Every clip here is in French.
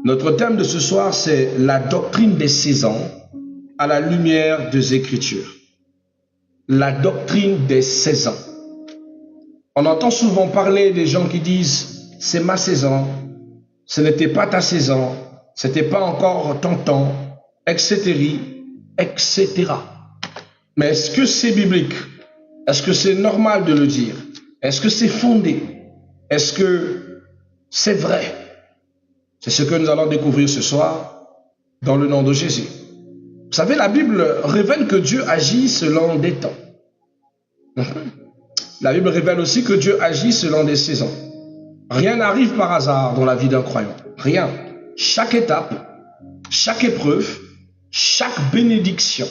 Notre thème de ce soir, c'est la doctrine des saisons à la lumière des Écritures. La doctrine des saisons. On entend souvent parler des gens qui disent « c'est ma saison, ce n'était pas ta saison, ce n'était pas encore ton temps, etc. etc. » Mais est-ce que c'est biblique? Est-ce que c'est normal de le dire? Est-ce que c'est fondé? Est-ce que c'est vrai? C'est ce que nous allons découvrir ce soir dans le nom de Jésus. Vous savez, la Bible révèle que Dieu agit selon des temps. La Bible révèle aussi que Dieu agit selon des saisons. Rien n'arrive par hasard dans la vie d'un croyant. Rien. Chaque étape, chaque épreuve, chaque bénédiction,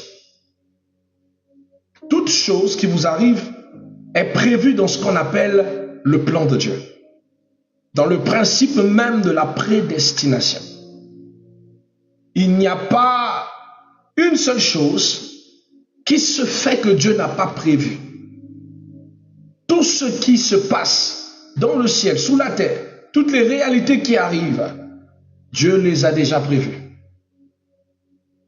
toute chose qui vous arrive est prévue dans ce qu'on appelle le plan de Dieu. Dans le principe même de la prédestination. Il n'y a pas une seule chose qui se fait que Dieu n'a pas prévu. Tout ce qui se passe dans le ciel, sous la terre, toutes les réalités qui arrivent, Dieu les a déjà prévues.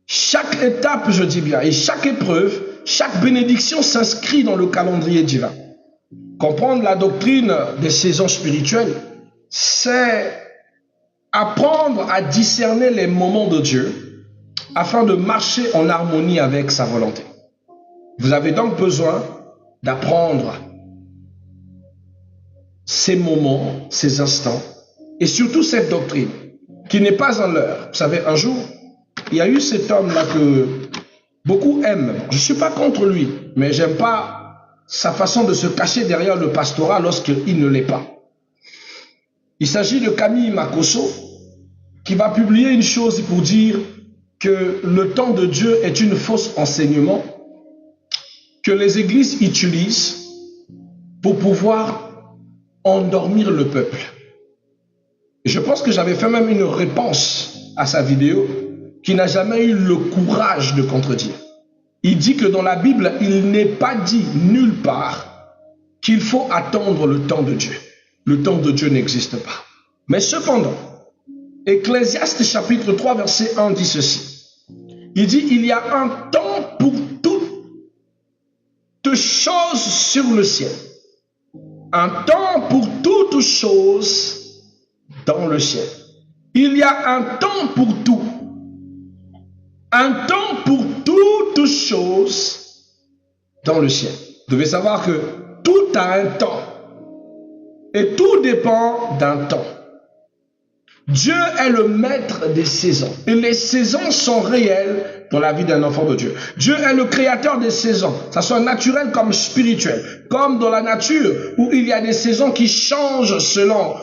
Chaque étape, je dis bien, et chaque épreuve, chaque bénédiction s'inscrit dans le calendrier divin. Comprendre la doctrine des saisons spirituelles, c'est apprendre à discerner les moments de Dieu afin de marcher en harmonie avec sa volonté. Vous avez donc besoin d'apprendre ces moments, ces instants, et surtout cette doctrine qui n'est pas en leurre. Vous savez, un jour, il y a eu cet homme-là que beaucoup aiment. Je ne suis pas contre lui, mais j'aime pas sa façon de se cacher derrière le pastorat lorsqu'il ne l'est pas. Il s'agit de Camille Makosso qui va publier une chose pour dire que le temps de Dieu est une fausse enseignement que les églises utilisent pour pouvoir endormir le peuple. Et je pense que j'avais fait même une réponse à sa vidéo qui n'a jamais eu le courage de contredire. Il dit que dans la Bible, il n'est pas dit nulle part qu'il faut attendre le temps de Dieu. Le temps de Dieu n'existe pas. Mais cependant, Ecclésiaste chapitre 3 verset 1 dit ceci. Il dit, il y a un temps pour toutes choses sur le ciel. Un temps pour toutes choses dans le ciel. Il y a un temps pour tout. Un temps pour toutes choses dans le ciel. Vous devez savoir que tout a un temps. Et tout dépend d'un temps. Dieu est le maître des saisons. Et les saisons sont réelles dans la vie d'un enfant de Dieu. Dieu est le créateur des saisons. Ça soit naturel comme spirituel. Comme dans la nature, où il y a des saisons qui changent selon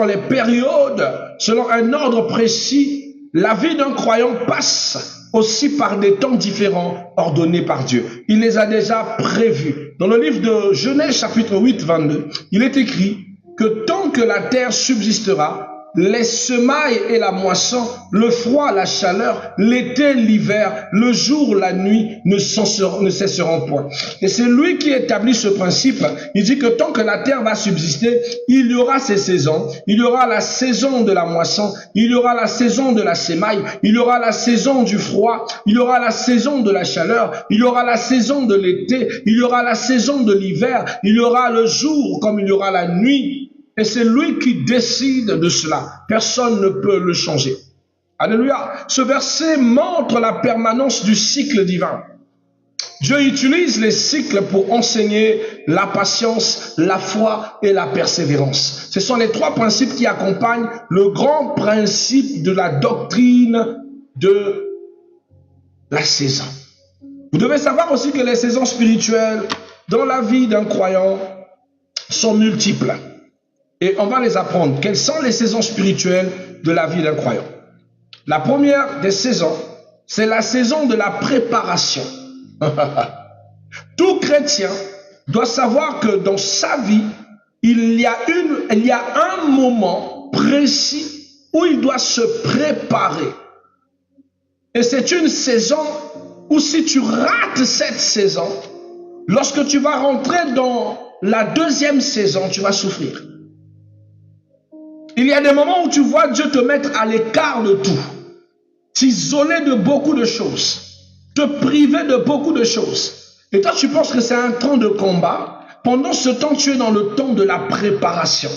les périodes, selon un ordre précis. La vie d'un croyant passe aussi par des temps différents ordonnés par Dieu. Il les a déjà prévus. Dans le livre de Genèse chapitre 8, 22, il est écrit que tant que la terre subsistera, les semailles et la moisson, le froid, la chaleur, l'été, l'hiver, le jour, la nuit ne cesseront point. Et c'est lui qui établit ce principe. Il dit que tant que la terre va subsister, il y aura ces saisons. Il y aura la saison de la moisson, il y aura la saison de la semaille, il y aura la saison du froid, il y aura la saison de la chaleur, il y aura la saison de l'été, il y aura la saison de l'hiver, il y aura le jour comme il y aura la nuit. Et c'est lui qui décide de cela. Personne ne peut le changer. Alléluia. Ce verset montre la permanence du cycle divin. Dieu utilise les cycles pour enseigner la patience, la foi et la persévérance. Ce sont les trois principes qui accompagnent le grand principe de la doctrine de la saison. Vous devez savoir aussi que les saisons spirituelles dans la vie d'un croyant sont multiples. Et on va les apprendre. Quelles sont les saisons spirituelles de la vie d'un croyant? La première des saisons, c'est la saison de la préparation. Tout chrétien doit savoir que dans sa vie, il y a un moment précis où il doit se préparer. Et c'est une saison où si tu rates cette saison, lorsque tu vas rentrer dans la deuxième saison, tu vas souffrir. Il y a des moments où tu vois Dieu te mettre à l'écart de tout, t'isoler de beaucoup de choses, te priver de beaucoup de choses. Et toi, tu penses que c'est un temps de combat. Pendant ce temps, tu es dans le temps de la préparation.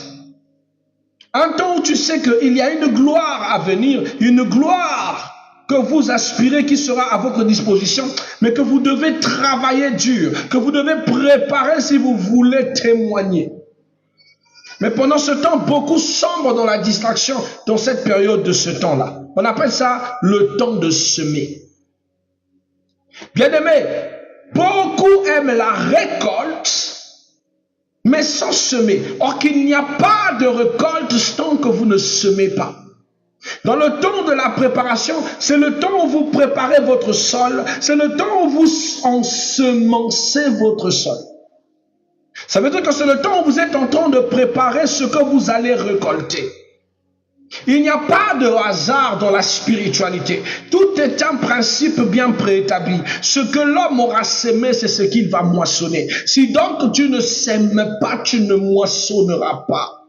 Un temps où tu sais qu'il y a une gloire à venir, une gloire que vous aspirez qui sera à votre disposition, mais que vous devez travailler dur, que vous devez préparer si vous voulez témoigner. Mais pendant ce temps, beaucoup sombrent dans la distraction dans cette période de ce temps-là. On appelle ça le temps de semer. Bien-aimés, beaucoup aiment la récolte, mais sans semer. Or qu'il n'y a pas de récolte tant que vous ne semez pas. Dans le temps de la préparation, c'est le temps où vous préparez votre sol, c'est le temps où vous ensemencez votre sol. Ça veut dire que c'est le temps où vous êtes en train de préparer ce que vous allez récolter. Il n'y a pas de hasard dans la spiritualité. Tout est un principe bien préétabli. Ce que l'homme aura sémé, c'est ce qu'il va moissonner. Si donc tu ne sèmes pas, tu ne moissonneras pas.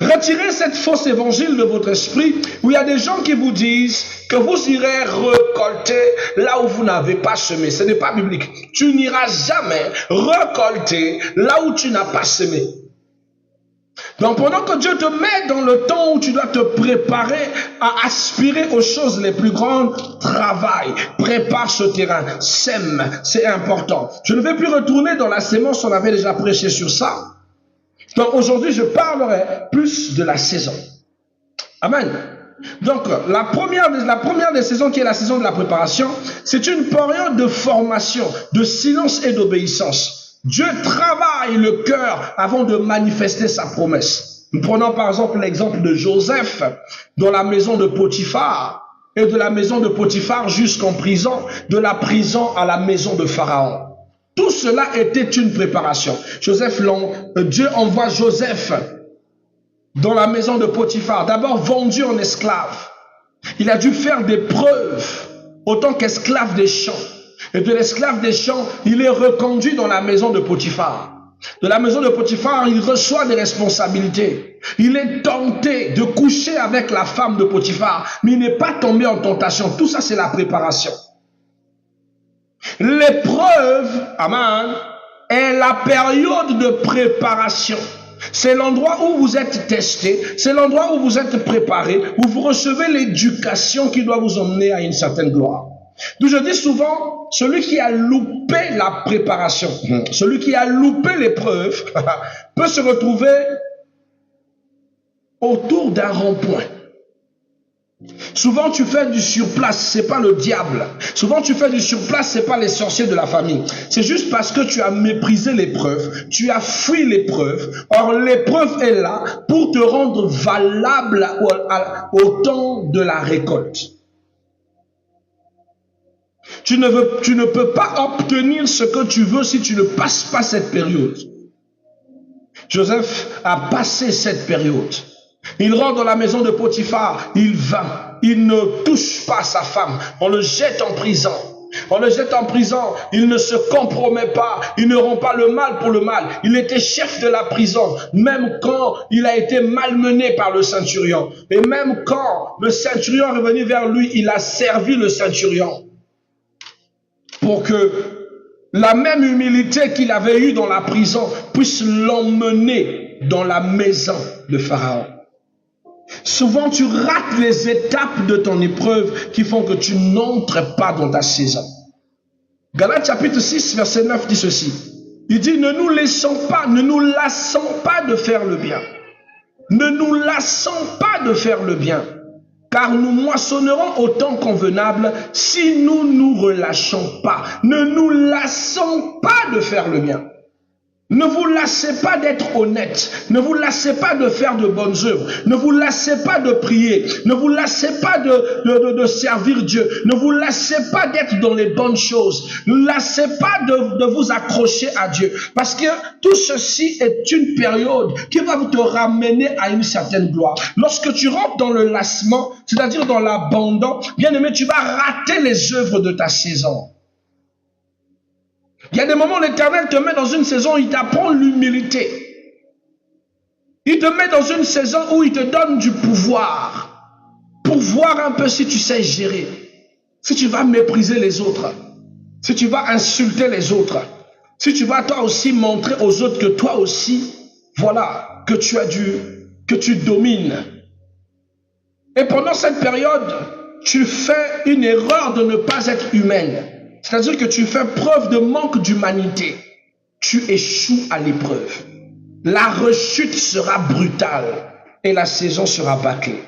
Retirez cette fausse évangile de votre esprit où il y a des gens qui vous disent que vous irez récolter là où vous n'avez pas semé. Ce n'est pas biblique. Tu n'iras jamais récolter là où tu n'as pas semé. Donc pendant que Dieu te met dans le temps où tu dois te préparer à aspirer aux choses les plus grandes, travaille, prépare ce terrain, sème, c'est important. Je ne vais plus retourner dans la sémence, on avait déjà prêché sur ça. Donc aujourd'hui, je parlerai plus de la saison. Amen. Donc la première des saisons qui est la saison de la préparation, c'est une période de formation, de silence et d'obéissance. Dieu travaille le cœur avant de manifester sa promesse. Nous prenons par exemple l'exemple de Joseph dans la maison de Potiphar et de la maison de Potiphar jusqu'en prison, de la prison à la maison de Pharaon. Tout cela était une préparation. Dieu envoie Joseph dans la maison de Potiphar, d'abord vendu en esclave. Il a dû faire des preuves autant qu'esclave des champs. Et de l'esclave des champs, il est reconduit dans la maison de Potiphar. De la maison de Potiphar, il reçoit des responsabilités. Il est tenté de coucher avec la femme de Potiphar, mais il n'est pas tombé en tentation. Tout ça, c'est la préparation. L'épreuve, amen, est la période de préparation. C'est l'endroit où vous êtes testé, c'est l'endroit où vous êtes préparé, où vous recevez l'éducation qui doit vous emmener à une certaine gloire. D'où je dis souvent, celui qui a loupé la préparation, celui qui a loupé l'épreuve, peut se retrouver autour d'un rond-point. Souvent tu fais du surplace, c'est pas le diable. Souvent tu fais du surplace, c'est pas les sorciers de la famille. C'est juste parce que tu as méprisé l'épreuve, tu as fui l'épreuve. Or l'épreuve est là pour te rendre valable au temps de la récolte. Tu ne peux pas obtenir ce que tu veux si tu ne passes pas cette période. Joseph a passé cette période. Il rentre dans la maison de Potiphar, il va, il ne touche pas sa femme, on le jette en prison. On le jette en prison, il ne se compromet pas, il ne rend pas le mal pour le mal. Il était chef de la prison, même quand il a été malmené par le centurion. Et même quand le centurion est revenu vers lui, il a servi le centurion. Pour que la même humilité qu'il avait eue dans la prison puisse l'emmener dans la maison de Pharaon. Souvent, tu rates les étapes de ton épreuve qui font que tu n'entres pas dans ta saison. Galates chapitre 6, verset 9 dit ceci. Il dit, ne nous lassons pas de faire le bien. Ne nous lassons pas de faire le bien. Car nous moissonnerons au temps convenable si nous ne nous relâchons pas. Ne nous lassons pas de faire le bien. Ne vous lassez pas d'être honnête. Ne vous lassez pas de faire de bonnes œuvres. Ne vous lassez pas de prier. Ne vous lassez pas de servir Dieu. Ne vous lassez pas d'être dans les bonnes choses. Ne lassez pas de vous accrocher à Dieu. Parce que tout ceci est une période qui va te ramener à une certaine gloire. Lorsque tu rentres dans le lassement, c'est-à-dire dans l'abandon, bien aimé, tu vas rater les œuvres de ta saison. Il y a des moments où l'Éternel te met dans une saison où il t'apprend l'humilité. Il te met dans une saison où il te donne du pouvoir pour voir un peu si tu sais gérer, si tu vas mépriser les autres, si tu vas insulter les autres, si tu vas toi aussi montrer aux autres que toi aussi, voilà, que tu domines. Et pendant cette période, tu fais une erreur de ne pas être humaine. C'est-à-dire que tu fais preuve de manque d'humanité. Tu échoues à l'épreuve. La rechute sera brutale et la saison sera bâclée.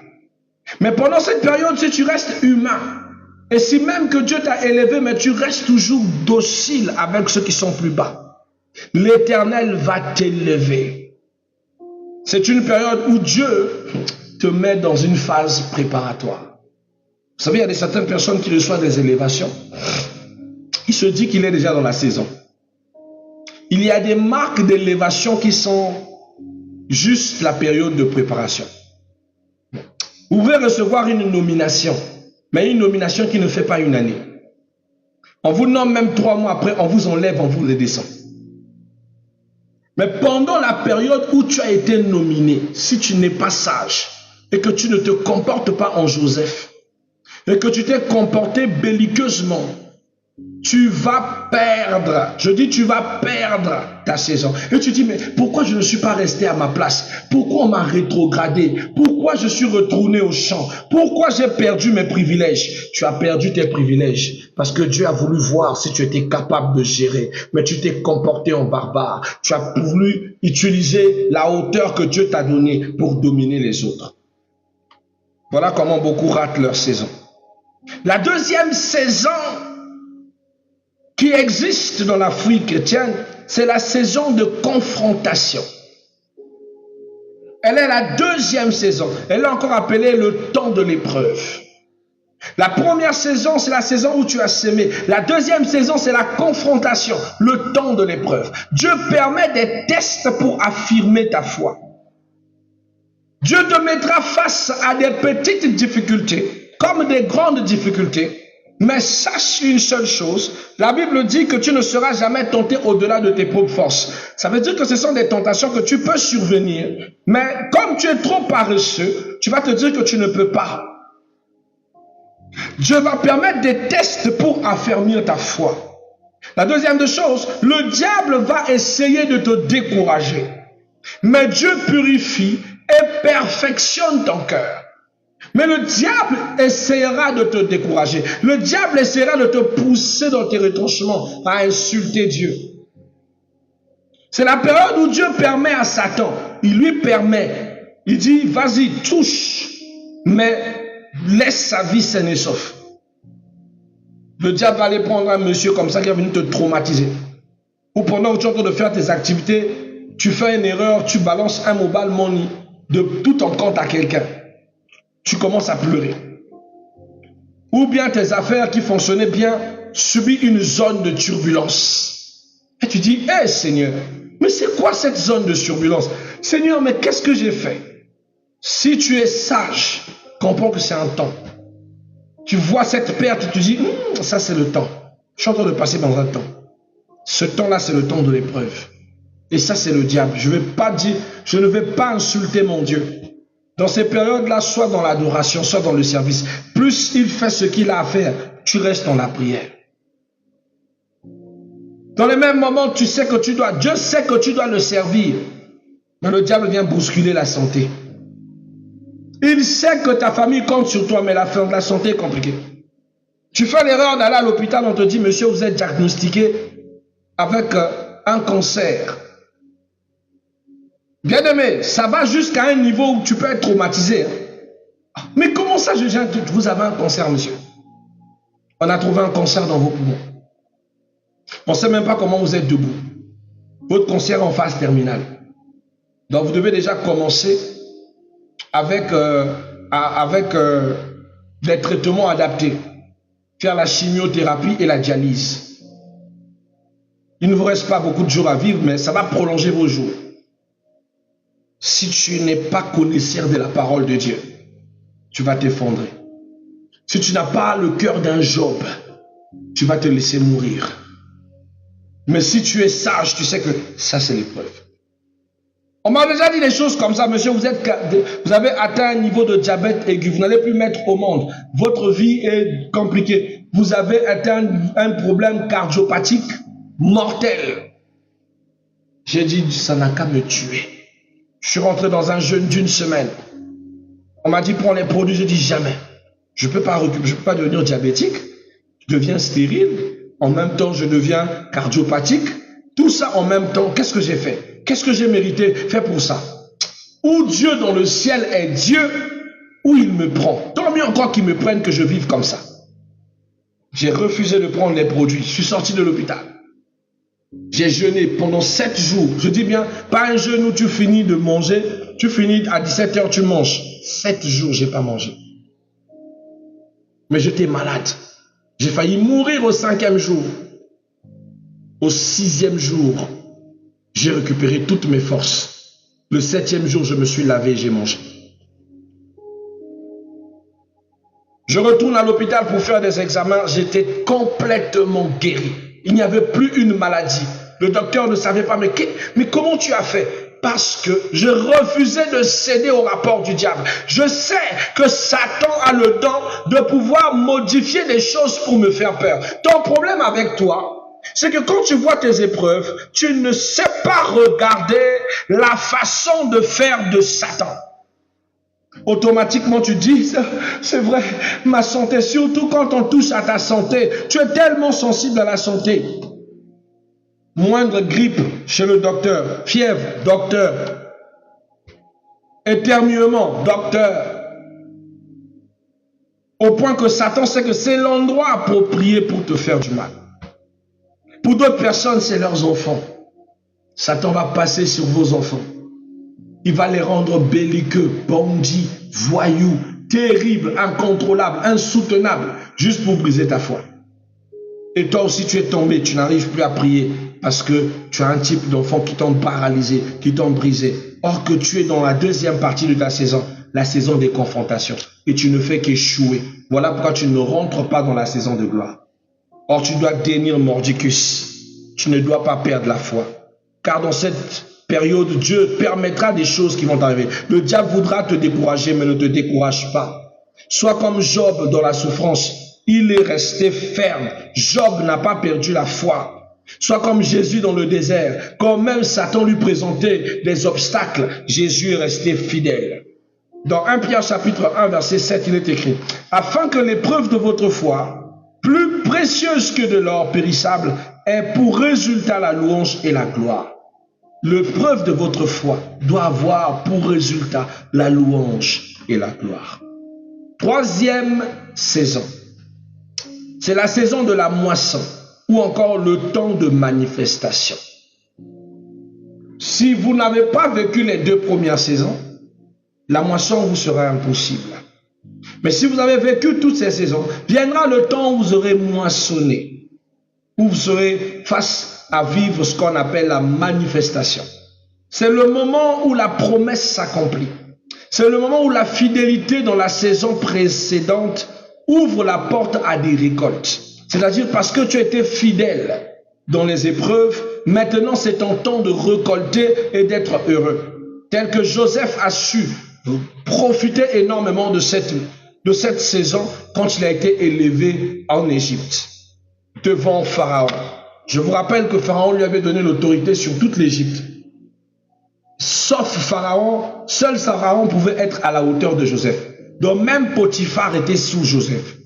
Mais pendant cette période, si tu restes humain, et si même que Dieu t'a élevé, mais tu restes toujours docile avec ceux qui sont plus bas, l'Éternel va t'élever. C'est une période où Dieu te met dans une phase préparatoire. Vous savez, il y a certaines personnes qui reçoivent des élévations. Il se dit qu'il est déjà dans la saison. Il y a des marques d'élévation qui sont juste la période de préparation. Vous pouvez recevoir une nomination, mais une nomination qui ne fait pas une année. On vous nomme même 3 mois après, on vous enlève, on vous redescend. Mais pendant la période où tu as été nominé, si tu n'es pas sage et que tu ne te comportes pas en Joseph et que tu t'es comporté belliqueusement, tu vas perdre, je dis tu vas perdre ta saison. Et tu dis, mais pourquoi je ne suis pas resté à ma place? Pourquoi on m'a rétrogradé? Pourquoi je suis retourné au champ? Pourquoi j'ai perdu mes privilèges? Tu as perdu tes privilèges parce que Dieu a voulu voir si tu étais capable de gérer. Mais tu t'es comporté en barbare. Tu as voulu utiliser la hauteur que Dieu t'a donnée pour dominer les autres. Voilà comment beaucoup ratent leur saison. La deuxième saison qui existe dans la foi chrétienne, c'est la saison de confrontation. Elle est la deuxième saison. Elle est encore appelée le temps de l'épreuve. La première saison, c'est la saison où tu as sémé. La deuxième saison, c'est la confrontation, le temps de l'épreuve. Dieu permet des tests pour affirmer ta foi. Dieu te mettra face à des petites difficultés, comme des grandes difficultés. Mais sache une seule chose, la Bible dit que tu ne seras jamais tenté au-delà de tes propres forces. Ça veut dire que ce sont des tentations que tu peux survenir. Mais comme tu es trop paresseux, tu vas te dire que tu ne peux pas. Dieu va permettre des tests pour affermir ta foi. La deuxième des choses, le diable va essayer de te décourager. Mais Dieu purifie et perfectionne ton cœur. Mais le diable essaiera de te décourager. Le diable essaiera de te pousser dans tes retranchements, à insulter Dieu. C'est la période où Dieu permet à Satan, il lui permet, il dit, vas-y, touche, mais laisse sa vie saine et sauf. Le diable va aller prendre un monsieur comme ça qui va venir te traumatiser. Ou pendant que tu es en train de faire tes activités, tu fais une erreur, tu balances un mobile money de tout ton compte à quelqu'un. Tu commences à pleurer. Ou bien tes affaires qui fonctionnaient bien subissent une zone de turbulence. Et tu dis, hé Seigneur, mais c'est quoi cette zone de turbulence? Seigneur, mais qu'est-ce que j'ai fait? Si tu es sage, comprends que c'est un temps. Tu vois cette perte et tu dis, ça c'est le temps. Je suis en train de passer dans un temps. Ce temps-là, c'est le temps de l'épreuve. Et ça, c'est le diable. Je ne vais pas insulter mon Dieu. Dans ces périodes-là, soit dans l'adoration, soit dans le service, plus il fait ce qu'il a à faire, tu restes dans la prière. Dans le même moment, tu sais que Dieu sait que tu dois le servir, mais le diable vient bousculer la santé. Il sait que ta famille compte sur toi, mais la santé est compliquée. Tu fais l'erreur d'aller à l'hôpital, on te dit, monsieur, vous êtes diagnostiqué avec un cancer. Bien-aimé, ça va jusqu'à un niveau où tu peux être traumatisé. Mais comment ça, vous avez un cancer, monsieur? On a trouvé un cancer dans vos poumons. On ne sait même pas comment vous êtes debout. Votre cancer est en phase terminale. Donc vous devez déjà commencer avec des traitements adaptés. Faire la chimiothérapie et la dialyse. Il ne vous reste pas beaucoup de jours à vivre, mais ça va prolonger vos jours. Si tu n'es pas connaisseur de la parole de Dieu, tu vas t'effondrer. Si tu n'as pas le cœur d'un Job, tu vas te laisser mourir. Mais si tu es sage, tu sais que ça c'est l'épreuve. On m'a déjà dit des choses comme ça, monsieur, vous avez atteint un niveau de diabète aigu, vous n'allez plus mettre au monde. Votre vie est compliquée. Vous avez atteint un problème cardiopathique mortel. J'ai dit, ça n'a qu'à me tuer. Je suis rentré dans un jeûne d'une semaine. On m'a dit, prends les produits. J'ai dit, jamais. Je ne peux pas devenir diabétique. Je deviens stérile. En même temps, je deviens cardiopathique. Tout ça en même temps. Qu'est-ce que j'ai fait? Qu'est-ce que j'ai mérité faire pour ça? Où Dieu dans le ciel est Dieu, où il me prend. Tant mieux encore qu'il me prenne que je vive comme ça. J'ai refusé de prendre les produits. Je suis sorti de l'hôpital. J'ai jeûné pendant 7 jours. Je dis bien, pas un jeûne où tu finis de manger, tu finis à 17 h, tu manges. 7 jours, je n'ai pas mangé. Mais j'étais malade. J'ai failli mourir au 5e jour. Au 6e jour, j'ai récupéré toutes mes forces. Le 7e jour, je me suis lavé et j'ai mangé. Je retourne à l'hôpital pour faire des examens. J'étais complètement guéri. Il n'y avait plus une maladie. Le docteur ne savait pas, mais comment tu as fait? Parce que je refusais de céder au rapport du diable. Je sais que Satan a le don de pouvoir modifier les choses pour me faire peur. Ton problème avec toi, c'est que quand tu vois tes épreuves, tu ne sais pas regarder la façon de faire de Satan. Automatiquement tu dis, c'est vrai, ma santé, surtout quand on touche à ta santé, tu es tellement sensible à la santé. Moindre grippe chez le docteur, fièvre, docteur, éternuement, docteur. Au point que Satan sait que c'est l'endroit approprié pour te faire du mal. Pour d'autres personnes, c'est leurs enfants. Satan va passer sur vos enfants. Il va les rendre belliqueux, bandits, voyous, terribles, incontrôlables, insoutenables, juste pour briser ta foi. Et toi aussi, tu es tombé, tu n'arrives plus à prier parce que tu as un type d'enfant qui t'ont paralysé, qui t'ont brisé. Or que tu es dans la deuxième partie de ta saison, la saison des confrontations. Et tu ne fais qu'échouer. Voilà pourquoi tu ne rentres pas dans la saison de gloire. Or, tu dois dénir mordicus. Tu ne dois pas perdre la foi. Car dans cette période, Dieu permettra des choses qui vont arriver. Le diable voudra te décourager, mais ne te décourage pas. Sois comme Job dans la souffrance. Il est resté ferme. Job n'a pas perdu la foi. Sois comme Jésus dans le désert. Quand même Satan lui présentait des obstacles, Jésus est resté fidèle. Dans 1 Pierre chapitre 1 verset 7, il est écrit: afin que l'épreuve de votre foi, plus précieuse que de l'or périssable, ait pour résultat la louange et la gloire. L'épreuve de votre foi doit avoir pour résultat la louange et la gloire. Troisième saison, c'est la saison de la moisson ou encore le temps de manifestation. Si vous n'avez pas vécu les 2 premières saisons, la moisson vous sera impossible. Mais si vous avez vécu toutes ces saisons, viendra le temps où vous aurez moissonné, où vous serez face à vivre ce qu'on appelle la manifestation. C'est le moment où la promesse s'accomplit. C'est le moment où la fidélité dans la saison précédente ouvre la porte à des récoltes. C'est-à-dire parce que tu étais fidèle dans les épreuves, maintenant c'est ton temps de récolter et d'être heureux. Tel que Joseph a su profiter énormément de cette saison quand il a été élevé en Égypte, devant Pharaon. Je vous rappelle que Pharaon lui avait donné l'autorité sur toute l'Égypte. Sauf Pharaon, seul Pharaon pouvait être à la hauteur de Joseph. Donc même Potiphar était sous Joseph.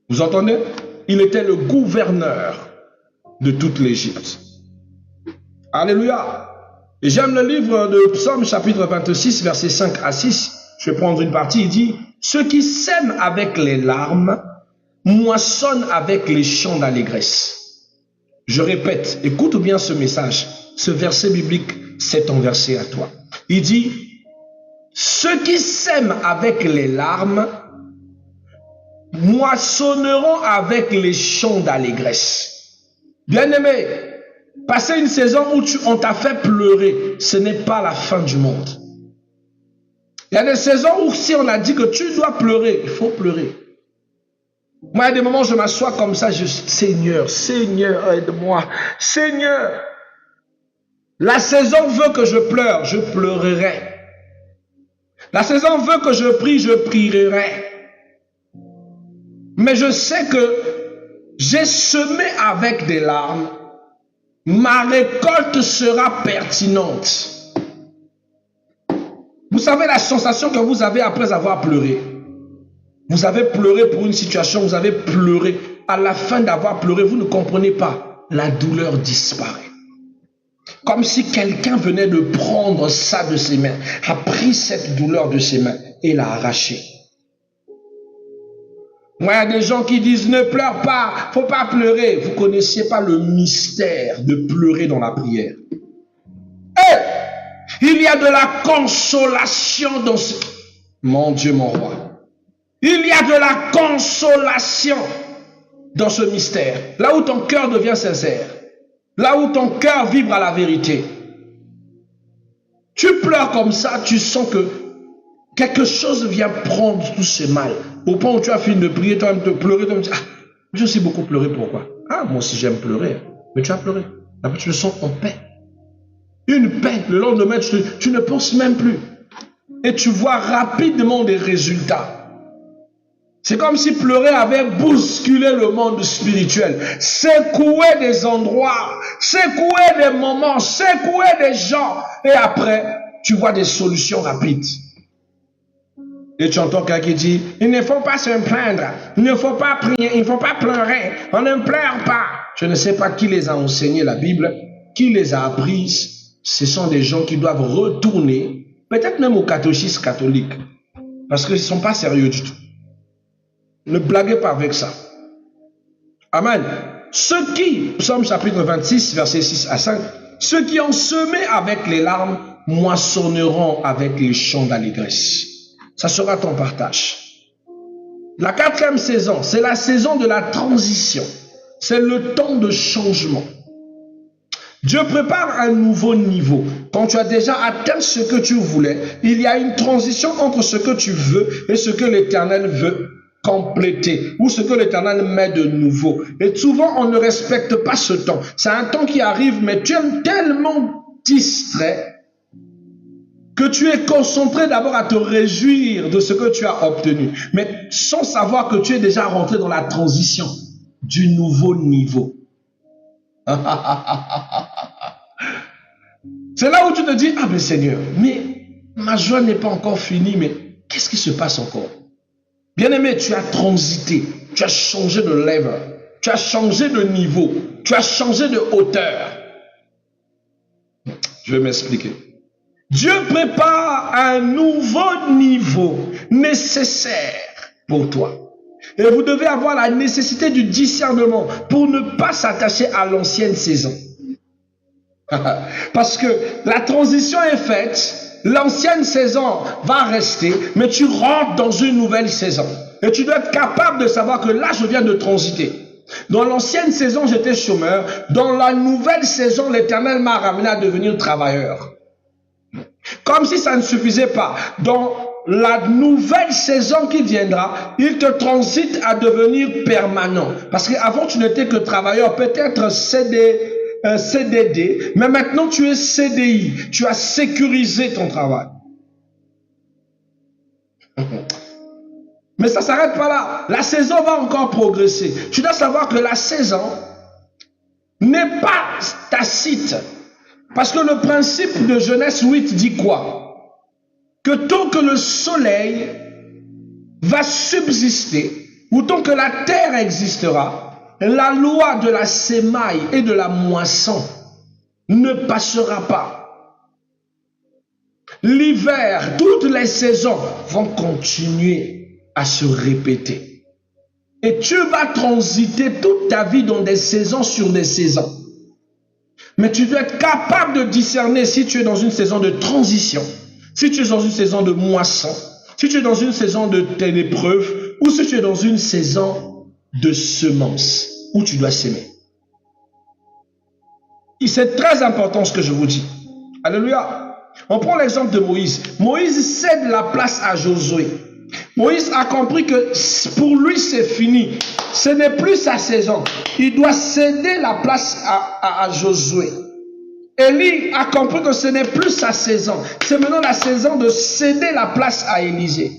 Vous entendez? Il était le gouverneur de toute l'Égypte. Alléluia. Et j'aime le livre de Psaume chapitre 26, versets 5 à 6. Je vais prendre une partie. Il dit: ceux qui sèment avec les larmes moissonnent avec les chants d'allégresse. Je répète, écoute bien ce message. Ce verset biblique s'est enversé à toi. Il dit: ceux qui sèment avec les larmes moissonneront avec les chants d'allégresse. Bien-aimé, passer une saison où on t'a fait pleurer, ce n'est pas la fin du monde. Il y a des saisons où si on a dit que tu dois pleurer, il faut pleurer. Moi, il y a des moments où je m'assois comme ça, Seigneur, Seigneur, aide-moi. Seigneur, La saison veut que je pleure, je pleurerai. La saison veut que je prie, je prierai. Mais je sais que j'ai semé avec des larmes, ma récolte sera pertinente. Vous savez la sensation que vous avez après avoir pleuré. Vous avez pleuré pour une situation, vous avez pleuré. À la fin d'avoir pleuré, vous ne comprenez pas. La douleur disparaît. Comme si quelqu'un venait de prendre ça de ses mains, a pris cette douleur de ses mains et l'a arrachée. Moi, il y a des gens qui disent ne pleure pas, faut pas pleurer. Vous ne connaissiez pas le mystère de pleurer dans la prière. Il y a de la consolation dans ce... Mon Dieu, mon roi. Il y a de la consolation dans ce mystère. Là où ton cœur devient sincère. Là où ton cœur vibre à la vérité. Tu pleures comme ça, tu sens que quelque chose vient prendre tout ce mal. Au point où tu as fini de prier, toi même te pleurer, toi même dis, j'ai aussi beaucoup pleuré, pourquoi? Moi aussi j'aime pleurer. Mais tu as pleuré. Après tu te sens en paix. Une paix. Le lendemain, tu ne penses même plus. Et tu vois rapidement des résultats. C'est comme si pleurer avait bousculé le monde spirituel. Secoué des endroits, secoué des moments, secoué des gens. Et après, tu vois des solutions rapides. Et tu entends quelqu'un qui dit, il ne faut pas se plaindre, il ne faut pas prier, il ne faut pas pleurer, on ne pleure pas. Je ne sais pas qui les a enseigné la Bible, qui les a apprises. Ce sont des gens qui doivent retourner, peut-être même au catéchisme catholique, parce qu'ils ne sont pas sérieux du tout. Ne blaguez pas avec ça. Amen. Ceux qui, Psaume chapitre 26, versets 6 à 5, ceux qui ont semé avec les larmes, moissonneront avec les chants d'allégresse. Ça sera ton partage. La 4e saison, c'est la saison de la transition. C'est le temps de changement. Dieu prépare un nouveau niveau. Quand tu as déjà atteint ce que tu voulais, il y a une transition entre ce que tu veux et ce que l'Éternel veut compléter, ou ce que l'Éternel met de nouveau. Et souvent, on ne respecte pas ce temps. C'est un temps qui arrive, mais tu es tellement distrait que tu es concentré d'abord à te réjouir de ce que tu as obtenu, mais sans savoir que tu es déjà rentré dans la transition du nouveau niveau. C'est là où tu te dis, mais Seigneur, mais ma joie n'est pas encore finie, mais qu'est-ce qui se passe encore? Bien-aimé, tu as transité, tu as changé de level, tu as changé de niveau, tu as changé de hauteur. Je vais m'expliquer. Dieu prépare un nouveau niveau nécessaire pour toi. Et vous devez avoir la nécessité du discernement pour ne pas s'attacher à l'ancienne saison. Parce que la transition est faite, l'ancienne saison va rester, mais tu rentres dans une nouvelle saison. Et tu dois être capable de savoir que là, je viens de transiter. Dans l'ancienne saison, j'étais chômeur. Dans la nouvelle saison, l'Éternel m'a ramené à devenir travailleur. Comme si ça ne suffisait pas. Dans la nouvelle saison qui viendra, il te transite à devenir permanent. Parce qu'avant, tu n'étais que travailleur, peut-être CDD, mais maintenant tu es CDI. Tu as sécurisé ton travail. Mais ça ne s'arrête pas là. La saison va encore progresser. Tu dois savoir que la saison n'est pas tacite. Parce que le principe de Genèse 8 dit quoi? Que tant que le soleil va subsister, ou tant que la terre existera, la loi de la sémaille et de la moisson ne passera pas. L'hiver, toutes les saisons vont continuer à se répéter. Et tu vas transiter toute ta vie dans des saisons sur des saisons. Mais tu dois être capable de discerner si tu es dans une saison de transition, si tu es dans une saison de moisson, si tu es dans une saison de telle épreuve, ou si tu es dans une saison de semence, où tu dois s'aimer. C'est très important ce que je vous dis. Alléluia. On prend l'exemple de Moïse. Moïse cède la place à Josué. Moïse a compris que pour lui c'est fini. Ce n'est plus sa saison. Il doit céder la place à Josué. Élie a compris que ce n'est plus sa saison. C'est maintenant la saison de céder la place à Élisée.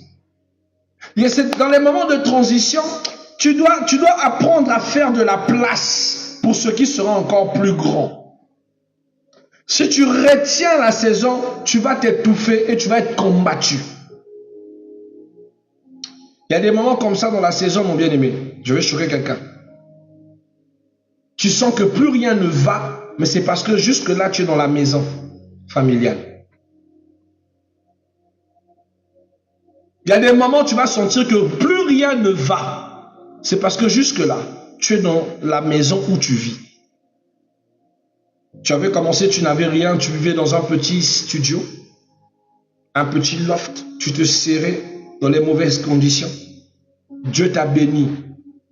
Et c'est dans les moments de transition, tu dois apprendre à faire de la place pour ce qui sera encore plus grand. Si tu retiens la saison, tu vas t'étouffer et tu vas être combattu. Il y a des moments comme ça dans la saison, mon bien-aimé. Je vais choquer quelqu'un. Tu sens que plus rien ne va, mais c'est parce que jusque-là, tu es dans la maison familiale. Il y a des moments où tu vas sentir que plus rien ne va. C'est parce que jusque-là, tu es dans la maison où tu vis. Tu avais commencé, tu n'avais rien, tu vivais dans un petit studio, un petit loft, tu te serrais dans les mauvaises conditions. Dieu t'a béni.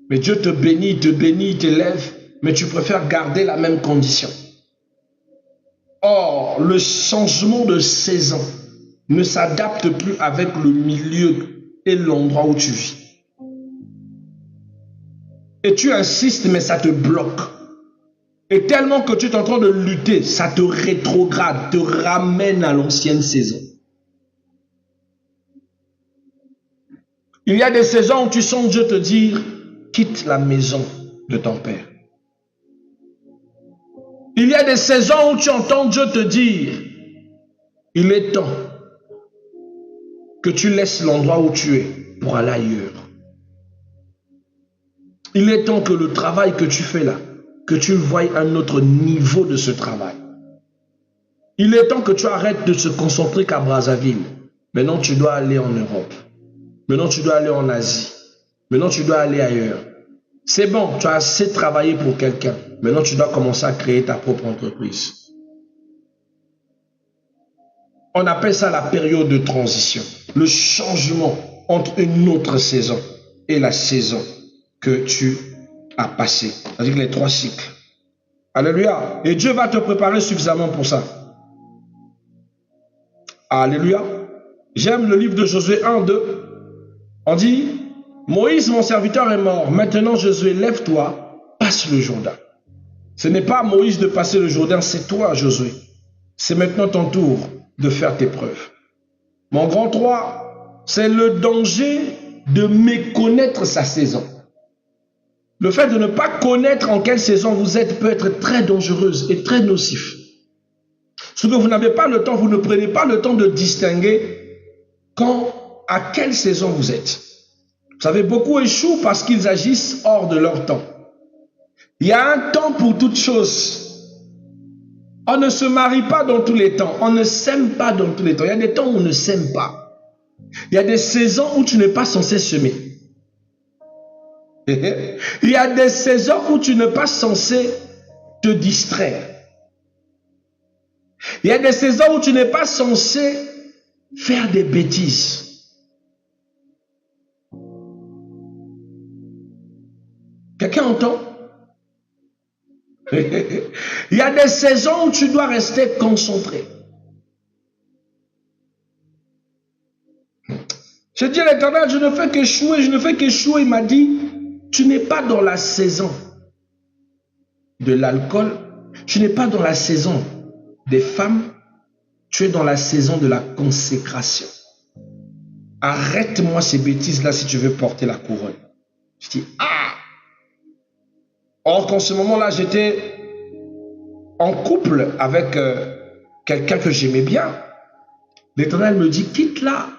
Mais Dieu te bénit, il t'élève, mais tu préfères garder la même condition. Or, le changement de saison ne s'adapte plus avec le milieu et l'endroit où tu vis. Et tu insistes, mais ça te bloque. Et tellement que tu es en train de lutter, ça te rétrograde, te ramène à l'ancienne saison. Il y a des saisons où tu sens Dieu te dire, quitte la maison de ton père. Il y a des saisons où tu entends Dieu te dire, il est temps que tu laisses l'endroit où tu es pour aller ailleurs. Il est temps que le travail que tu fais là, que tu voies un autre niveau de ce travail. Il est temps que tu arrêtes de se concentrer qu'à Brazzaville. Maintenant, tu dois aller en Europe. Maintenant, tu dois aller en Asie. Maintenant, tu dois aller ailleurs. C'est bon, tu as assez travaillé pour quelqu'un. Maintenant, tu dois commencer à créer ta propre entreprise. On appelle ça la période de transition. Le changement entre une autre saison et la saison que tu as passée. C'est-à-dire les 3 cycles. Alléluia. Et Dieu va te préparer suffisamment pour ça. Alléluia. J'aime le livre de Josué 1, 2. On dit, Moïse, mon serviteur, est mort. Maintenant, Josué, lève-toi, passe le Jourdain. Ce n'est pas à Moïse de passer le Jourdain, c'est toi, Josué. C'est maintenant ton tour de faire tes preuves. Mon grand 3, c'est le danger de méconnaître sa saison. Le fait de ne pas connaître en quelle saison vous êtes peut être très dangereuse et très nocif. Ce que vous n'avez pas le temps, vous ne prenez pas le temps de distinguer à quelle saison vous êtes. Vous savez, beaucoup échouent parce qu'ils agissent hors de leur temps. Il y a un temps pour toute chose. On ne se marie pas dans tous les temps. On ne s'aime pas dans tous les temps. Il y a des temps où on ne s'aime pas. Il y a des saisons où tu n'es pas censé semer. Il y a des saisons où tu n'es pas censé te distraire. Il y a des saisons où tu n'es pas censé faire des bêtises. Quelqu'un entend? Il y a des saisons où tu dois rester concentré. Je dis à l'Éternel, je ne fais qu'échouer, je ne fais qu'échouer. Il m'a dit, tu n'es pas dans la saison de l'alcool, tu n'es pas dans la saison des femmes, tu es dans la saison de la consécration. Arrête-moi ces bêtises-là si tu veux porter la couronne. Je dis, ah! Or, qu'en ce moment-là, j'étais en couple avec quelqu'un que j'aimais bien. L'Éternel me dit, quitte-la.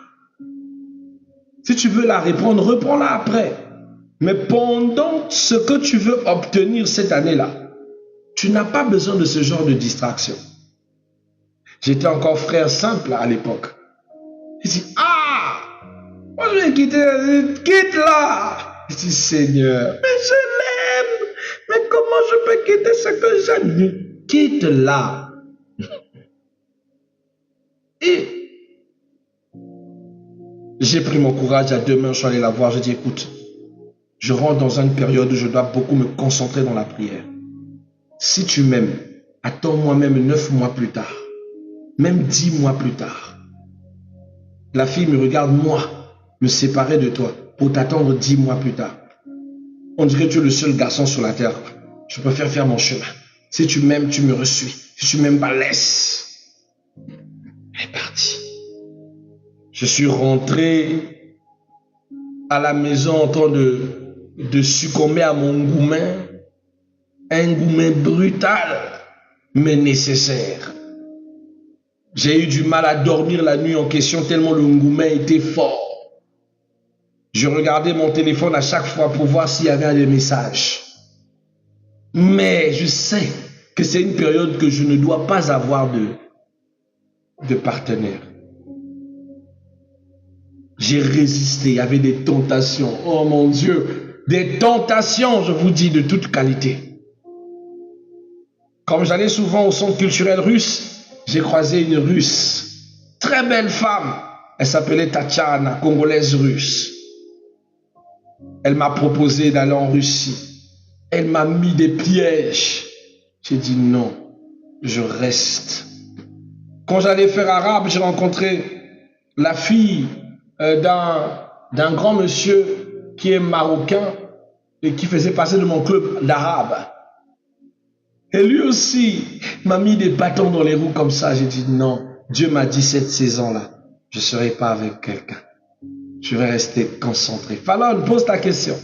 Si tu veux la reprendre, reprends-la après. Mais pendant ce que tu veux obtenir cette année-là, tu n'as pas besoin de ce genre de distraction. J'étais encore frère simple à l'époque. Je dis, ah, moi je vais quitter, quitte-la. Je dis, Seigneur, mais je l'aime. Mais comment je peux quitter ce que j'aime? Quitte-la. Et j'ai pris mon courage à 2 mains, je suis allé la voir, je dis, écoute, je rentre dans une période où je dois beaucoup me concentrer dans la prière. Si tu m'aimes, attends-moi même 9 mois plus tard, même 10 mois plus tard. La fille me regarde, moi, me séparer de toi pour t'attendre 10 mois plus tard. On dirait que tu es le seul garçon sur la terre. Je préfère faire mon chemin. Si tu m'aimes, tu me reçois. Je suis même pas laisse. Elle est partie. Je suis rentré à la maison en train de succomber à mon engouement. Un engouement brutal, mais nécessaire. J'ai eu du mal à dormir la nuit en question tellement le engouement était fort. Je regardais mon téléphone à chaque fois pour voir s'il y avait des messages. Mais je sais que c'est une période que je ne dois pas avoir de partenaire. J'ai résisté, il y avait des tentations. Oh mon Dieu, des tentations, je vous dis, de toute qualité. Comme j'allais souvent au centre culturel russe, j'ai croisé une Russe, très belle femme. Elle s'appelait Tatiana, congolaise russe. Elle m'a proposé d'aller en Russie. Elle m'a mis des pièges. J'ai dit non, je reste. Quand j'allais faire arabe, j'ai rencontré la fille d'un grand monsieur qui est marocain et qui faisait passer de mon club d'arabe. Et lui aussi m'a mis des bâtons dans les roues comme ça. J'ai dit non, Dieu m'a dit cette saison-là, je ne serai pas avec quelqu'un. Je vais rester concentré. Fallon, pose ta question.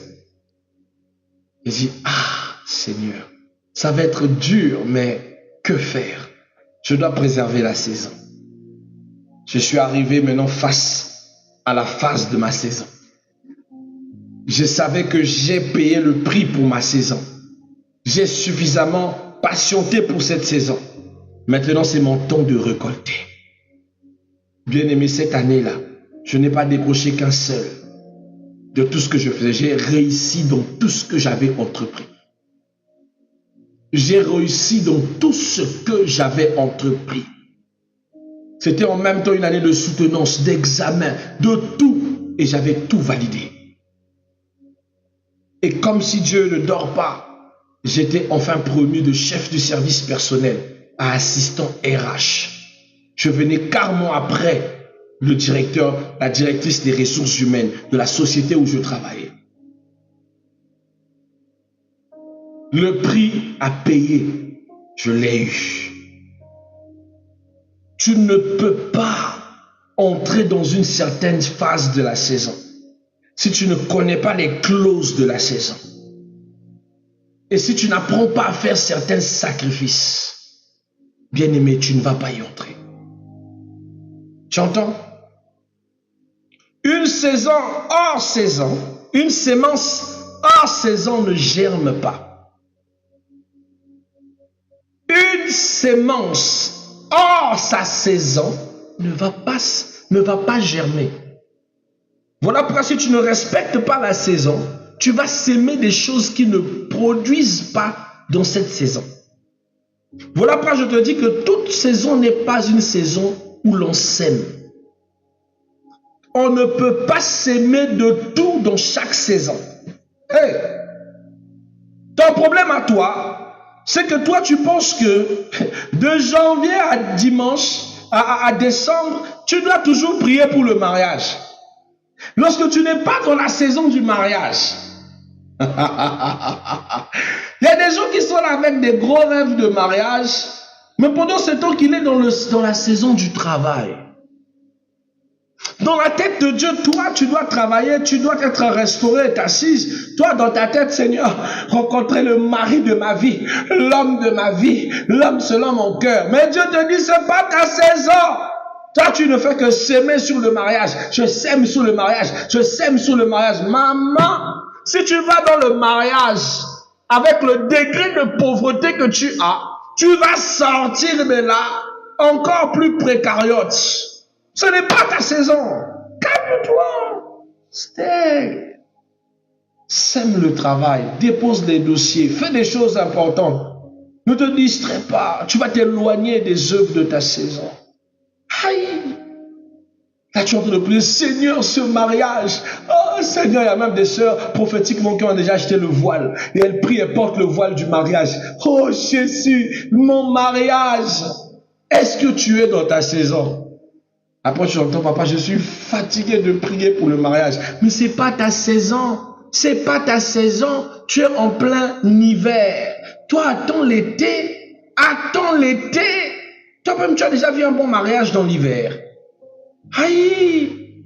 J'ai dit, ah Seigneur, ça va être dur, mais que faire? Je dois préserver la saison. Je suis arrivé maintenant face à la phase de ma saison. Je savais que j'ai payé le prix pour ma saison. J'ai suffisamment patienté pour cette saison. Maintenant, c'est mon temps de récolter. Bien-aimé, cette année-là, je n'ai pas décroché qu'un seul de tout ce que je faisais. J'ai réussi dans tout ce que j'avais entrepris. J'ai réussi dans tout ce que j'avais entrepris. C'était en même temps une année de soutenance, d'examen, de tout. Et j'avais tout validé. Et comme si Dieu ne dort pas, j'étais enfin promu de chef du service personnel à assistant RH. Je venais carrément après le directeur, la directrice des ressources humaines de la société où je travaillais. Le prix à payer, je l'ai eu. Tu ne peux pas entrer dans une certaine phase de la saison si tu ne connais pas les clauses de la saison. Et si tu n'apprends pas à faire certains sacrifices, bien aimé, tu ne vas pas y entrer. Tu entends? Une saison hors saison, une sémence hors saison ne germe pas. Une sémence hors sa saison ne va pas germer. Voilà pourquoi si tu ne respectes pas la saison, tu vas s'aimer des choses qui ne produisent pas dans cette saison. Voilà pourquoi je te dis que toute saison n'est pas une saison où l'on s'aime. On ne peut pas s'aimer de tout dans chaque saison. Hey, ton problème à toi, c'est que toi tu penses que de janvier à dimanche, à décembre, tu dois toujours prier pour le mariage. Lorsque tu n'es pas dans la saison du mariage, il y a des gens qui sont là avec des gros rêves de mariage, mais pendant ce temps qu'il est dans la saison du travail. Dans la tête de Dieu, toi, tu dois travailler, tu dois être restauré, t'assises. Toi, dans ta tête, Seigneur, rencontrer le mari de ma vie, l'homme de ma vie, l'homme selon mon cœur. Mais Dieu te dit, c'est pas ta saison. Toi, tu ne fais que s'aimer sur le mariage. Je sème sur le mariage. Je sème sur le mariage. Maman, si tu vas dans le mariage avec le degré de pauvreté que tu as, tu vas sortir de là encore plus précariote. Ce n'est pas ta saison. Calme-toi. Stay. Sème le travail. Dépose les dossiers. Fais des choses importantes. Ne te distrais pas. Tu vas t'éloigner des œuvres de ta saison. Aïe. Là, tu es en train de prier, Seigneur, ce mariage. Oh, Seigneur, il y a même des sœurs prophétiquement qui ont déjà acheté le voile. Et elles prient et portent le voile du mariage. Oh, Jésus, mon mariage. Est-ce que tu es dans ta saison? Après, tu entends, papa, je suis fatigué de prier pour le mariage. Mais c'est pas ta saison. C'est pas ta saison. Tu es en plein hiver. Toi, attends l'été Attends l'été. Toi-même, tu as déjà vu un bon mariage dans l'hiver. Aïe,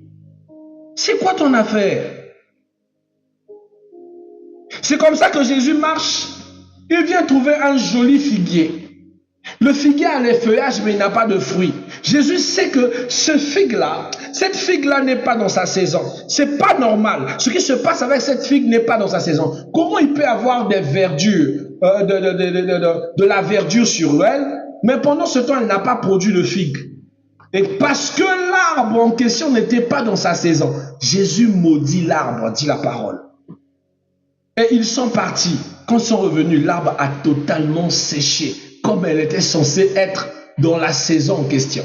c'est quoi ton affaire? C'est comme ça que Jésus marche. Il vient trouver un joli figuier. Le figuier a les feuillages, mais il n'a pas de fruits. Jésus sait que cette figue-là n'est pas dans sa saison. C'est pas normal. Ce qui se passe avec cette figue n'est pas dans sa saison. Comment il peut avoir des verdures, de la verdure sur elle, mais pendant ce temps, elle n'a pas produit de figue. Et parce que l'arbre en question n'était pas dans sa saison, Jésus maudit l'arbre, dit la parole. Et ils sont partis. Quand ils sont revenus, l'arbre a totalement séché, comme elle était censée être dans la saison en question.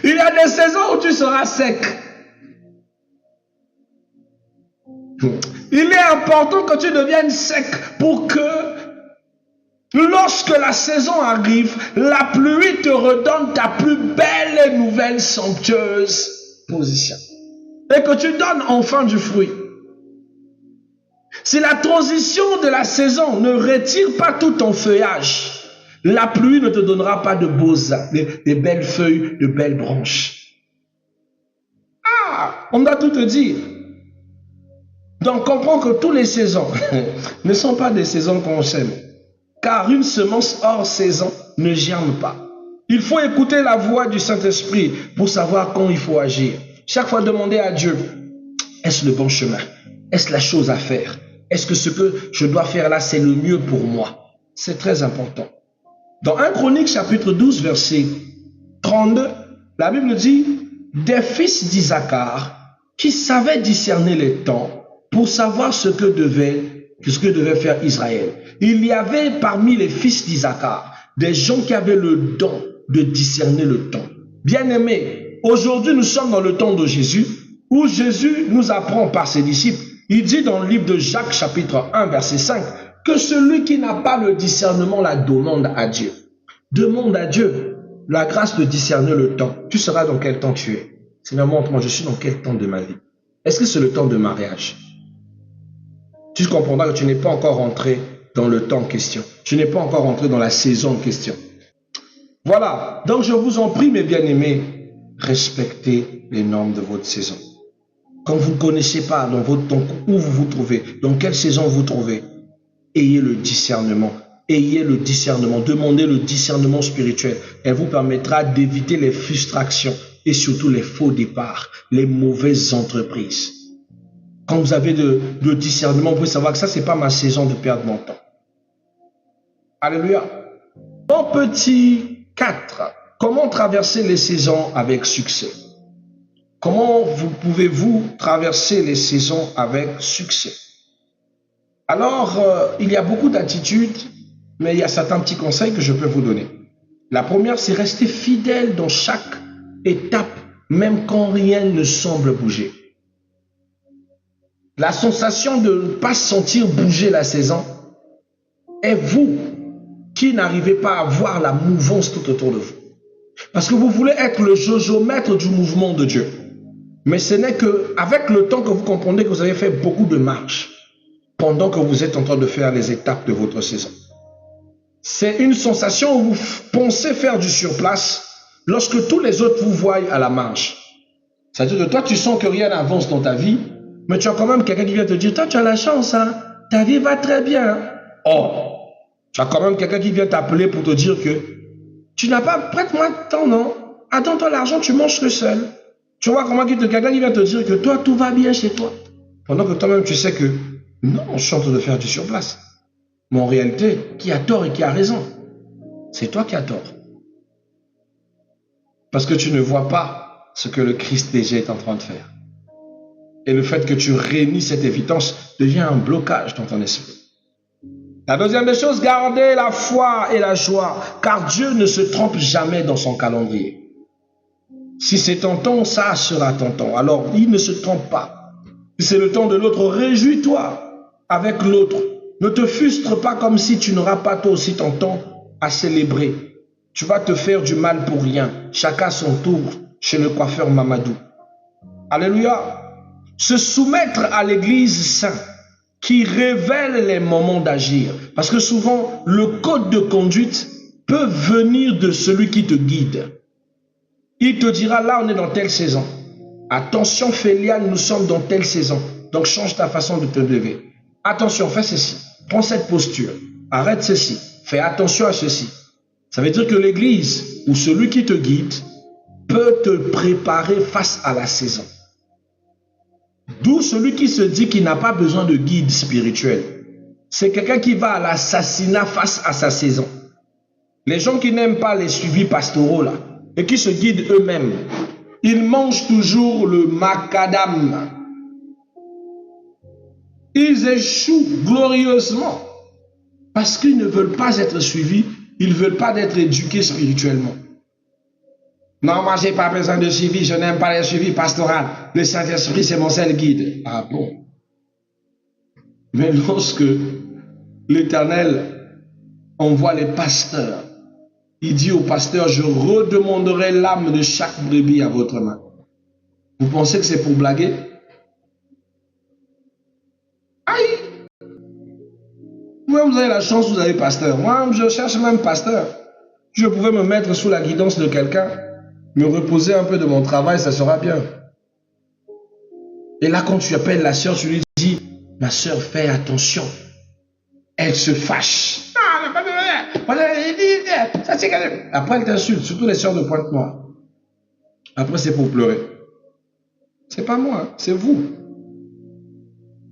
Il y a des saisons où tu seras sec. Il est important que tu deviennes sec pour que lorsque la saison arrive, la pluie te redonne ta plus belle et nouvelle somptueuse position. Et que tu donnes enfin du fruit. Si la transition de la saison ne retire pas tout ton feuillage, la pluie ne te donnera pas de beaux de belles feuilles, de belles branches. Ah, on doit tout te dire. Donc comprends que toutes les saisons ne sont pas des saisons qu'on sème. Car une semence hors saison ne germe pas. Il faut écouter la voix du Saint-Esprit pour savoir quand il faut agir. Chaque fois demander à Dieu, est-ce le bon chemin? Est-ce la chose à faire? Est-ce que ce que je dois faire là, c'est le mieux pour moi? C'est très important. Dans 1 Chronique chapitre 12, verset 32, la Bible dit, des fils d'Isaacar qui savaient discerner les temps pour savoir ce que devait faire Israël. Il y avait parmi les fils d'Isaacar des gens qui avaient le don de discerner le temps. Bien-aimés, aujourd'hui nous sommes dans le temps de Jésus, où Jésus nous apprend par ses disciples. Il dit dans le livre de Jacques chapitre 1 verset 5 que celui qui n'a pas le discernement la demande à Dieu. Demande à Dieu la grâce de discerner le temps. Tu seras dans quel temps tu es? Seigneur, montre-moi, je suis dans quel temps de ma vie? Est-ce que c'est le temps de mariage? Tu comprendras que tu n'es pas encore rentré dans le temps en question. Tu n'es pas encore rentré dans la saison en question. Voilà. Donc je vous en prie, mes bien-aimés, respectez les normes de votre saison. Quand vous ne connaissez pas dans votre temps où vous vous trouvez, dans quelle saison vous vous trouvez, ayez le discernement. Ayez le discernement. Demandez le discernement spirituel. Elle vous permettra d'éviter les frustrations et surtout les faux départs, les mauvaises entreprises. Quand vous avez de discernement, vous pouvez savoir que ça, ce n'est pas ma saison de perdre mon temps. Alléluia. Mon petit 4. Comment traverser les saisons avec succès? Comment pouvez-vous traverser les saisons avec succès? Alors, il y a beaucoup d'attitudes, mais il y a certains petits conseils que je peux vous donner. La première, c'est rester fidèle dans chaque étape, même quand rien ne semble bouger. La sensation de ne pas sentir bouger la saison est vous qui n'arrivez pas à voir la mouvance tout autour de vous. Parce que vous voulez être le jojomètre du mouvement de Dieu. Mais ce n'est qu'avec le temps que vous comprenez que vous avez fait beaucoup de marches pendant que vous êtes en train de faire les étapes de votre saison. C'est une sensation où vous pensez faire du surplace lorsque tous les autres vous voient à la marche. C'est-à-dire que toi, tu sens que rien n'avance dans ta vie, mais tu as quand même quelqu'un qui vient te dire, toi, tu as la chance, hein? Ta vie va très bien. Oh, tu as quand même quelqu'un qui vient t'appeler pour te dire que tu n'as pas, prête-moi de temps, non? Attends-toi l'argent, tu manges le seul. Tu vois comment quelqu'un qui vient te dire que toi, tout va bien chez toi. Pendant que toi-même, tu sais que non, je suis en train de faire du surplace. Mais en réalité, qui a tort et qui a raison? C'est toi qui as tort. Parce que tu ne vois pas ce que le Christ déjà est en train de faire. Et le fait que tu réunis cette évidence devient un blocage dans ton esprit. La deuxième des choses, gardez la foi et la joie, car Dieu ne se trompe jamais dans son calendrier. Si c'est ton temps, ça sera ton temps. Alors, il ne se trompe pas. Si c'est le temps de l'autre, réjouis-toi avec l'autre. Ne te frustre pas comme si tu n'auras pas toi aussi ton temps à célébrer. Tu vas te faire du mal pour rien. Chacun son tour chez le coiffeur Mamadou. Alléluia. Se soumettre à l'église saint qui révèle les moments d'agir. Parce que souvent, le code de conduite peut venir de celui qui te guide. Il te dira, là, on est dans telle saison. Attention, Féliane, nous sommes dans telle saison. Donc, change ta façon de te lever. Attention, fais ceci. Prends cette posture. Arrête ceci. Fais attention à ceci. Ça veut dire que l'église ou celui qui te guide peut te préparer face à la saison. D'où celui qui se dit qu'il n'a pas besoin de guide spirituel. C'est quelqu'un qui va à l'assassinat face à sa saison. Les gens qui n'aiment pas les suivis pastoraux là, et qui se guident eux-mêmes, ils mangent toujours le macadam. Ils échouent glorieusement parce qu'ils ne veulent pas être suivis, ils ne veulent pas être éduqués spirituellement. Non, moi, j'ai pas besoin de suivi, je n'aime pas les suivis pastoraux. Le Saint-Esprit, c'est mon seul guide. Ah bon? Mais lorsque l'Éternel envoie les pasteurs, il dit au pasteur, je redemanderai l'âme de chaque brebis à votre main. Vous pensez que c'est pour blaguer? Aïe! Moi, vous avez la chance, vous avez pasteur. Moi, je cherche même pasteur. Je pouvais me mettre sous la guidance de quelqu'un, me reposer un peu de mon travail, ça sera bien. Et là, quand tu appelles la sœur, tu lui dis, ma sœur, fais attention. Elle se fâche. Après, elle t'insulte, surtout les sœurs de Pointe-Noire. Après, c'est pour pleurer. C'est pas moi, c'est vous.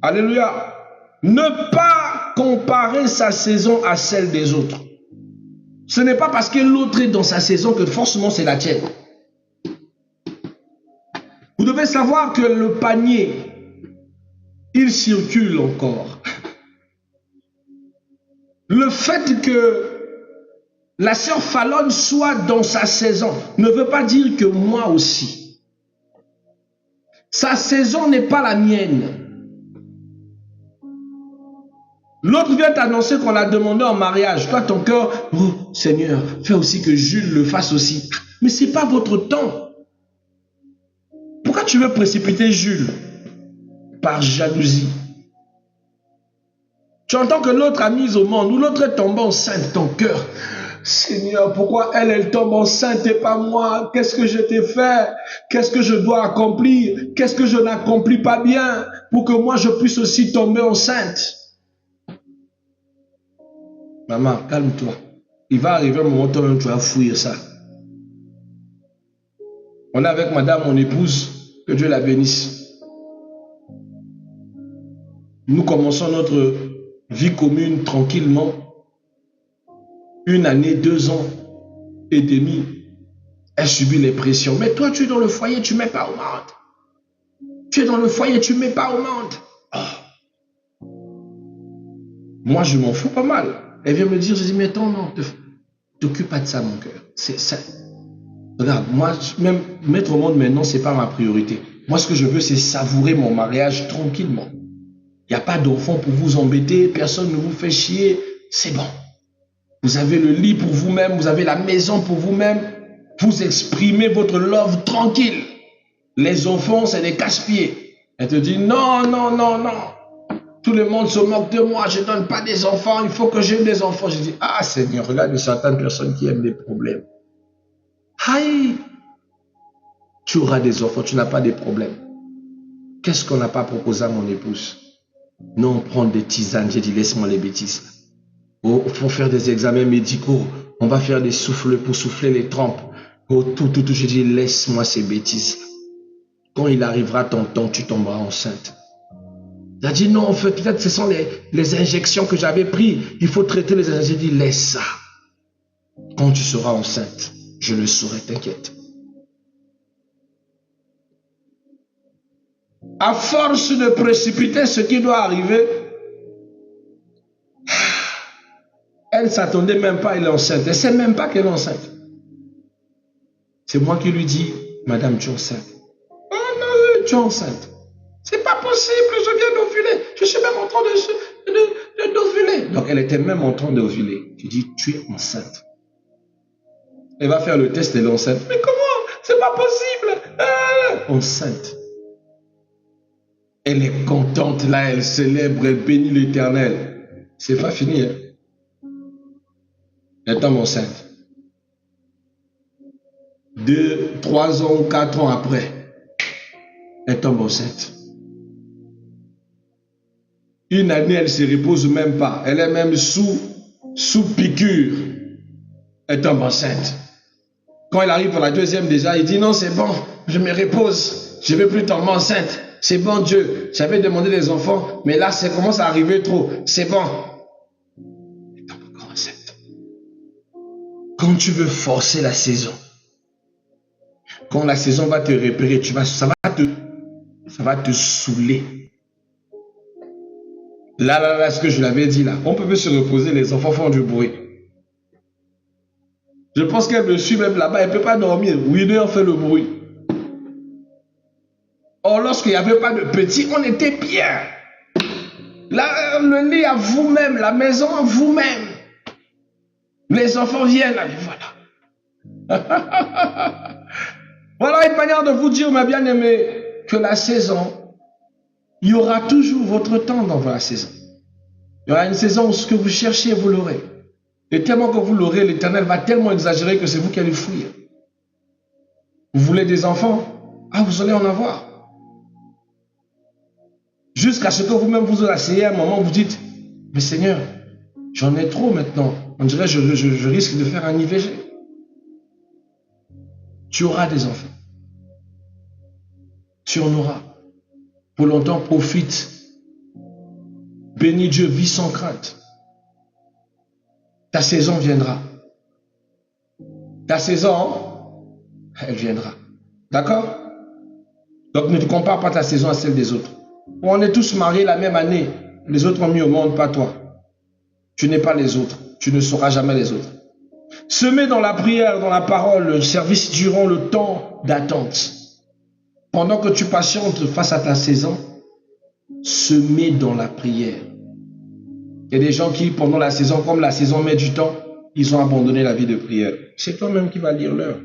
Alléluia. Ne pas comparer sa saison à celle des autres. Ce n'est pas parce que l'autre est dans sa saison que forcément c'est la tienne. Vous devez savoir que le panier, il circule encore. Le fait que la sœur Fallon soit dans sa saison ne veut pas dire que moi aussi. Sa saison n'est pas la mienne. L'autre vient t'annoncer qu'on l'a demandé en mariage. Toi, ton cœur, oh Seigneur, fais aussi que Jules le fasse aussi. Mais ce n'est pas votre temps. Pourquoi tu veux précipiter Jules? Par jalousie. Tu entends que l'autre a mis au monde ou l'autre est tombé enceinte, ton cœur. Seigneur, pourquoi elle tombe enceinte et pas moi? Qu'est-ce que je t'ai fait? Qu'est-ce que je dois accomplir? Qu'est-ce que je n'accomplis pas bien pour que moi je puisse aussi tomber enceinte? Maman, calme-toi. Il va arriver un moment où toi-même tu vas fouiller ça. On est avec madame, mon épouse, que Dieu la bénisse. Nous commençons notre vie commune tranquillement. 1 année, 2 ans et demi, elle subit les pressions. Mais toi, tu es dans le foyer, tu ne mets pas au monde. Tu es dans le foyer, tu ne mets pas au monde. Oh. Moi, je m'en fous pas mal. Elle vient me dire, je dis, mais attends, non, t'occupe pas de ça, mon cœur. C'est ça. Regarde, moi, même mettre au monde maintenant, ce n'est pas ma priorité. Moi, ce que je veux, c'est savourer mon mariage tranquillement. Il n'y a pas d'enfant pour vous embêter, personne ne vous fait chier, c'est bon. Vous avez le lit pour vous-même, vous avez la maison pour vous-même, vous exprimez votre love tranquille. Les enfants, c'est des casse-pieds. Elle te dit, non, non, non, non. Tout le monde se moque de moi, je ne donne pas des enfants, il faut que j'aie des enfants. Je dis, ah Seigneur, regarde certaines personnes qui aiment des problèmes. Aïe, tu auras des enfants, tu n'as pas de problèmes. Qu'est-ce qu'on n'a pas proposé à mon épouse? Non, prendre des tisanes. J'ai dit, laisse-moi les bêtises. Oh, il faut faire des examens médicaux. On va faire des souffles pour souffler les trompes. Oh, tout. J'ai dit, laisse-moi ces bêtises. Quand il arrivera ton temps, tu tomberas enceinte. Il a dit, non, en fait, peut-être ce sont les injections que j'avais prises. Il faut traiter les injections. J'ai dit, laisse ça. Quand tu seras enceinte, je le saurai, t'inquiète. À force de précipiter ce qui doit arriver, elle ne s'attendait même pas, elle est enceinte. Elle ne sait même pas qu'elle est enceinte. C'est moi qui lui dis, madame, tu es enceinte. Oh non, tu es enceinte. C'est pas possible, je viens d'ovuler. Je suis même en train d'ovuler. Donc elle était même en train d'ovuler. Je dis, tu es enceinte. Elle va faire le test, elle est enceinte. Mais comment? C'est pas possible. Enceinte. Elle est contente, là, elle célèbre, elle bénit l'Éternel. C'est pas fini, hein. Elle tombe enceinte. 2, 3 ans ou 4 ans après, elle tombe enceinte. Une année, elle ne se repose même pas. Elle est même sous piqûre. Elle tombe enceinte. Quand elle arrive pour la deuxième déjà, il dit non, c'est bon, je me repose. Je ne veux plus tomber enceinte. C'est bon Dieu. J'avais demandé des enfants, mais là, ça commence à arriver trop. C'est bon. Elle tombe encore enceinte. Quand tu veux forcer la saison, quand la saison va te repérer, ça va te saouler. Là, ce que je l'avais dit là, on peut se reposer, les enfants font du bruit. Je pense qu'elle me suit même là-bas, elle ne peut pas dormir. Winner fait le bruit. Or, lorsqu'il n'y avait pas de petits, on était bien. Là, le lit à vous-même, la maison à vous-même. Les enfants viennent là, voilà. Voilà une manière de vous dire, mes bien-aimés, que la saison, il y aura toujours votre temps dans la saison. Il y aura une saison où ce que vous cherchez, vous l'aurez. Et tellement que vous l'aurez, l'Éternel va tellement exagérer que c'est vous qui allez fuir. Vous voulez des enfants? Ah, vous allez en avoir. Jusqu'à ce que vous-même vous asseyez à un moment où vous dites, mais Seigneur, j'en ai trop maintenant. On dirait que je risque de faire un IVG. Tu auras des enfants. Tu en auras. Pour longtemps, profite. Bénis Dieu, vis sans crainte. Ta saison viendra. Ta saison, elle viendra. D'accord? Donc ne te compare pas ta saison à celle des autres. On est tous mariés la même année. Les autres ont mis au monde, pas toi. Tu n'es pas les autres. Tu ne seras jamais les autres. Semez dans la prière, dans la parole, le service durant le temps d'attente. Pendant que tu patientes face à ta saison, semez dans la prière. Il y a des gens qui, pendant la saison, comme la saison met du temps, ils ont abandonné la vie de prière. C'est toi-même qui vas lire l'heure.